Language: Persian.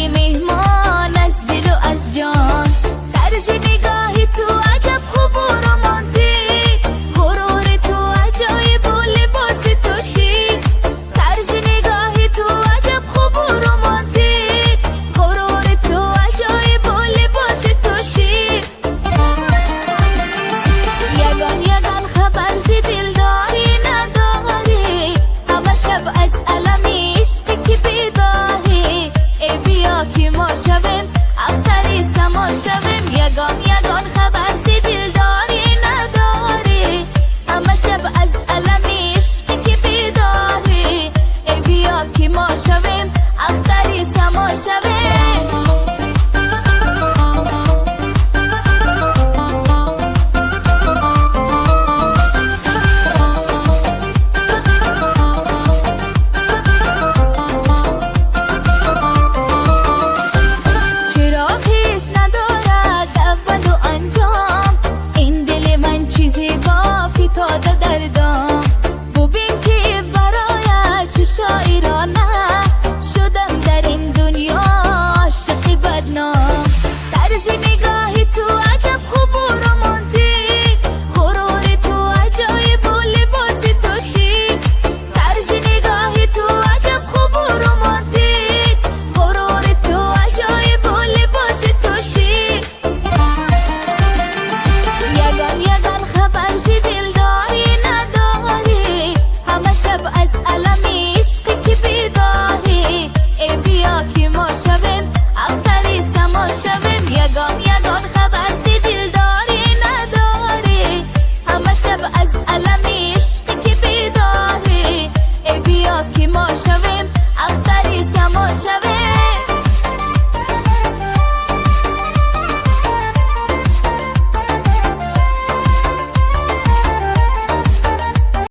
کردی مهمان از دل و از جان. طرز نگاهی تو عجب خوب و رومانتیک، غرور تو عجایب و لباس تو شیک. طرز نگاهی تو عجب خوب و رومانتیک، غرور تو عجایب و لباس تو شیک. یگان خبر زی دلداری نداری، همه شب از علم عشق که بیداری. ای بیا که ما شویم اختری سما شویم. یگان خبر زی دلداری نداری، همه شب از علم عشق که بیداری. ای بیا که ما شویم اختری سما شویم.